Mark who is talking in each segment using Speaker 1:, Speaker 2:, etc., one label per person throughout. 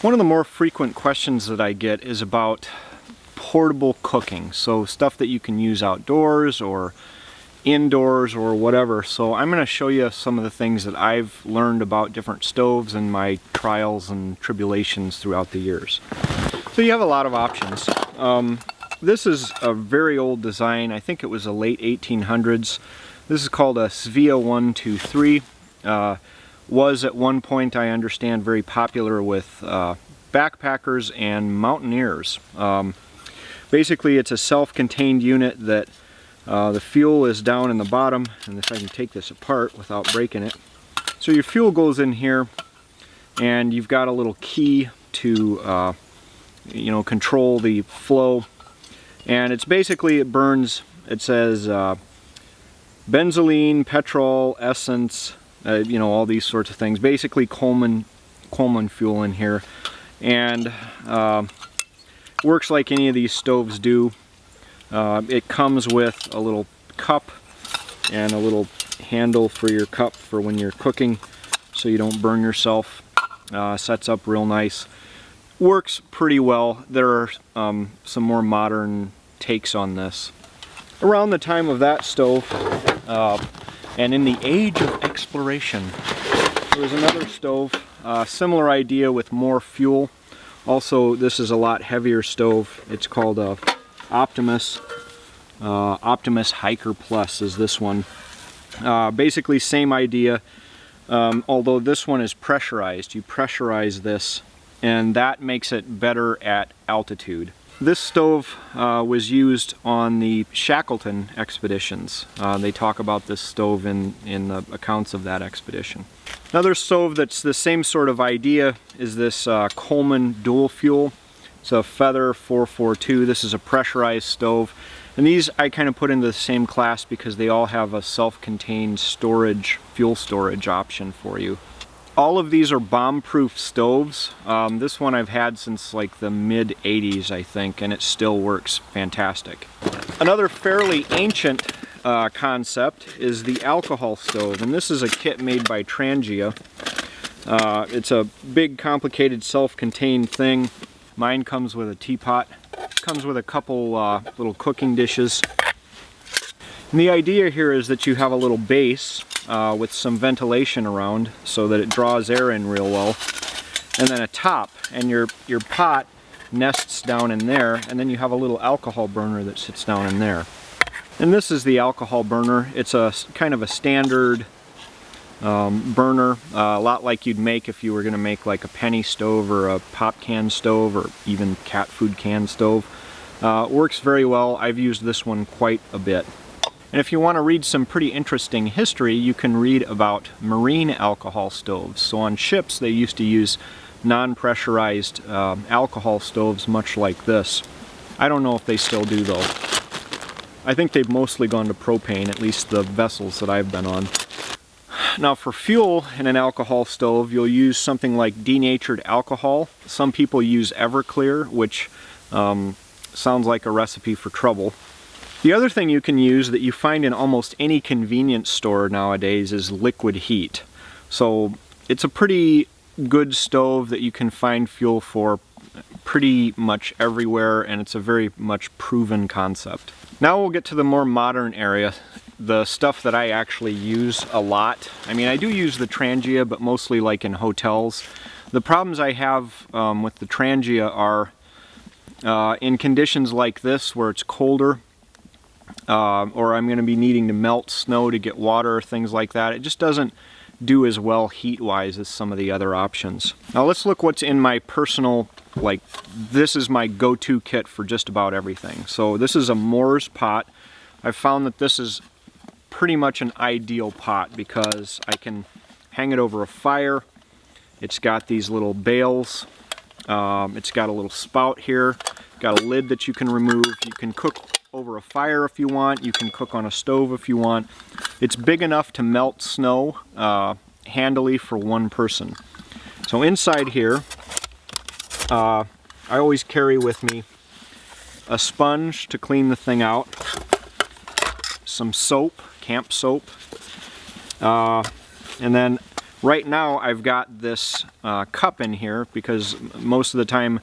Speaker 1: One of the more frequent questions that I get is about portable cooking, so stuff that you can use outdoors or indoors or whatever. So I'm going to show you some of the things that I've learned about different stoves and my trials and tribulations throughout the years. So you have a lot of options. This is a very old design. I think it was the late 1800s. This is called a Svea 123. Was at one point, I understand, very popular with backpackers and mountaineers. Basically, it's a self-contained unit that the fuel is down in the bottom, and if I can take this apart without breaking it. So your fuel goes in here, and you've got a little key to control the flow. And it's basically, it burns, it says benzoline, petrol, essence, all these sorts of things. Basically Coleman fuel in here, and works like any of these stoves do. It comes with a little cup and a little handle for your cup for when you're cooking, so you don't burn yourself. Sets up real nice. Works pretty well. There are some more modern takes on this. Around the time of that stove, and in the age of exploration, there was another stove, similar idea with more fuel. Also, this is a lot heavier stove. It's called Optimus. Optimus Hiker Plus is this one. Basically same idea, although this one is pressurized. You pressurize this, and that makes it better at altitude. This stove was used on the Shackleton expeditions. They talk about this stove in the accounts of that expedition. Another stove that's the same sort of idea is this Coleman dual fuel. It's a Feather 442. This is a pressurized stove. And these I kind of put into the same class because they all have a self-contained storage, fuel storage option for you. All of these are bomb-proof stoves. This one I've had since like the mid-80s, I think, and it still works fantastic. Another fairly ancient concept is the alcohol stove, and this is a kit made by Trangia. It's a big, complicated, self-contained thing. Mine comes with a teapot. Comes with a couple little cooking dishes. And the idea here is that you have a little base with some ventilation around so that it draws air in real well, and then a top, and your pot nests down in there, and then you have a little alcohol burner that sits down in there. And this is the alcohol burner. It's a kind of a standard burner, a lot like you'd make if you were going to make like a penny stove or a pop can stove or even cat food can stove. Works very well. I've used this one quite a bit. And if you want to read some pretty interesting history, you can read about marine alcohol stoves. So on ships they used to use non-pressurized alcohol stoves much like this. I don't know if they still do though. I think they've mostly gone to propane, at least the vessels that I've been on. Now for fuel in an alcohol stove, you'll use something like denatured alcohol. Some people use Everclear, which sounds like a recipe for trouble. The other thing you can use that you find in almost any convenience store nowadays is liquid heat. So it's a pretty good stove that you can find fuel for pretty much everywhere, and it's a very much proven concept. Now we'll get to the more modern area, the stuff that I actually use a lot. I mean, I do use the Trangia, but mostly like in hotels. The problems I have with the Trangia are in conditions like this where it's colder, or I'm going to be needing to melt snow to get water, things like that. It just doesn't do as well heat-wise as some of the other options. Now let's look what's in my personal, like, this is my go-to kit for just about everything. So this is a Moore's pot. I've found that this is pretty much an ideal pot because I can hang it over a fire. It's got these little bales. It's got a little spout here. Got a lid that you can remove. You can cook over a fire if you want. You can cook on a stove if you want. It's big enough to melt snow handily for one person. So inside here, I always carry with me a sponge to clean the thing out, some soap, camp soap, and then Right now I've got this cup in here because most of the time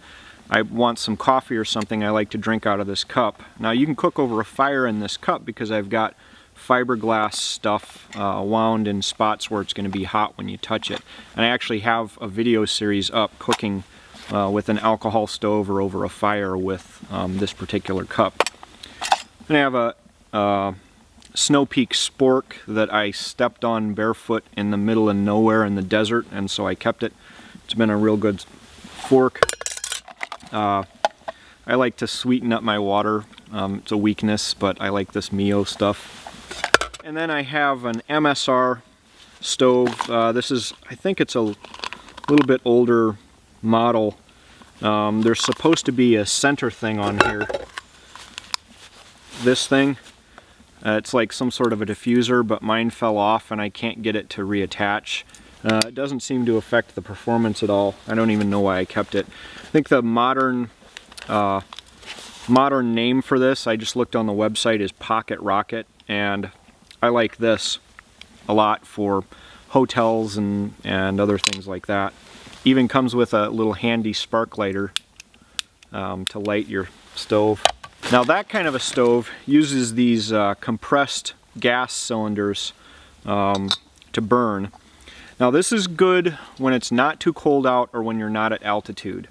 Speaker 1: I want some coffee or something, I like to drink out of this cup. Now you can cook over a fire in this cup because I've got fiberglass stuff wound in spots where it's going to be hot when you touch it. And I actually have a video series up cooking with an alcohol stove or over a fire with this particular cup. And I have a Snow Peak spork that I stepped on barefoot in the middle of nowhere in the desert, and so I kept it. It's been a real good fork. I like to sweeten up my water. It's a weakness, but I like this Mio stuff. And then I have an MSR stove. This is, I think it's a little bit older model. There's supposed to be a center thing on here. This thing, it's like some sort of a diffuser, but mine fell off and I can't get it to reattach. It doesn't seem to affect the performance at all. I don't even know why I kept it. I think the modern name for this, I just looked on the website, is Pocket Rocket, and I like this a lot for hotels and other things like that. Even comes with a little handy spark lighter to light your stove. Now that kind of a stove uses these compressed gas cylinders to burn. Now this is good when it's not too cold out or when you're not at altitude.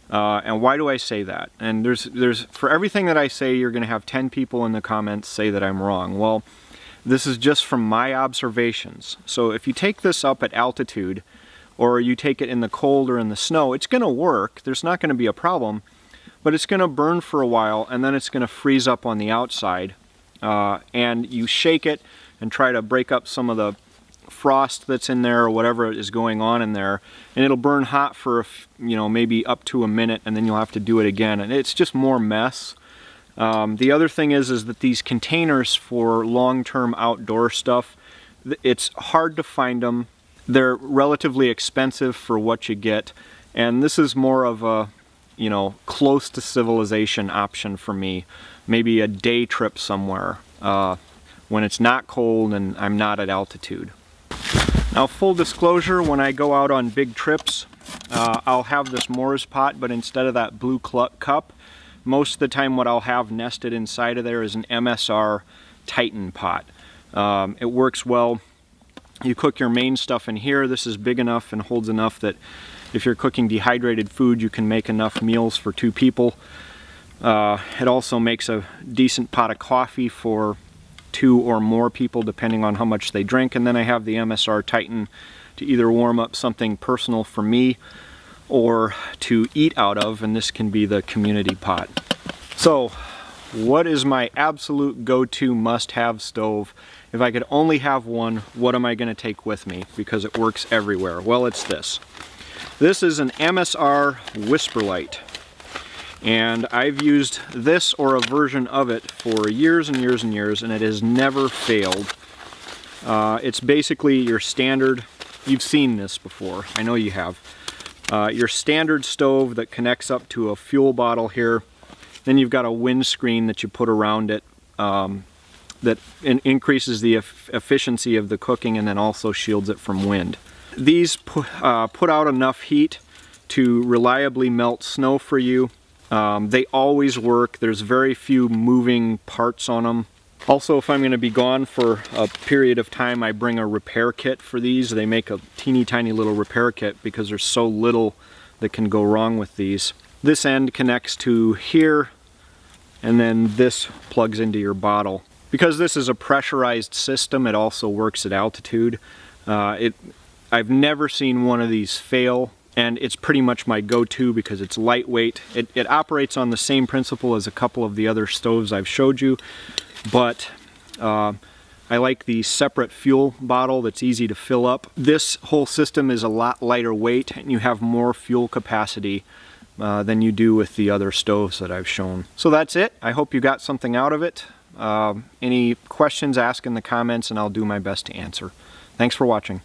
Speaker 1: And why do I say that? And there's for everything that I say, you're going to have 10 people in the comments say that I'm wrong. Well, this is just from my observations. So if you take this up at altitude, or you take it in the cold or in the snow, it's going to work. There's not going to be a problem, but it's going to burn for a while, and then it's going to freeze up on the outside. And you shake it and try to break up some of the frost that's in there or whatever is going on in there, and it'll burn hot for maybe up to a minute, and then you'll have to do it again, and it's just more mess. The other thing is that these containers for long-term outdoor stuff, it's hard to find them. They're relatively expensive for what you get, and this is more of a close to civilization option for me. Maybe a day trip somewhere when it's not cold and I'm not at altitude. Now, full disclosure, when I go out on big trips, I'll have this Moore's pot, but instead of that blue cup, most of the time what I'll have nested inside of there is an MSR Titan pot. It works well. You cook your main stuff in here. This is big enough and holds enough that if you're cooking dehydrated food, you can make enough meals for 2 people. It also makes a decent pot of coffee for 2 or more people, depending on how much they drink. And then I have the MSR Titan to either warm up something personal for me or to eat out of, and this can be the community pot. So, what is my absolute go-to must-have stove? If I could only have one, what am I going to take with me? Because it works everywhere. Well, it's this. This is an MSR Whisperlight. And I've used this or a version of it for years and years and years, and it has never failed. It's basically your standard, you've seen this before, I know you have. Your standard stove that connects up to a fuel bottle here. Then you've got a windscreen that you put around it that increases the efficiency of the cooking and then also shields it from wind. These put out enough heat to reliably melt snow for you. They always work. There's very few moving parts on them. Also, if I'm going to be gone for a period of time, I bring a repair kit for these. They make a teeny tiny little repair kit because there's so little that can go wrong with these. This end connects to here, and then this plugs into your bottle. Because this is a pressurized system, it also works at altitude. I've never seen one of these fail, and it's pretty much my go-to because it's lightweight. It operates on the same principle as a couple of the other stoves I've showed you, but I like the separate fuel bottle that's easy to fill up. This whole system is a lot lighter weight, and you have more fuel capacity than you do with the other stoves that I've shown. So that's it. I hope you got something out of it. Any questions, ask in the comments, and I'll do my best to answer. Thanks for watching.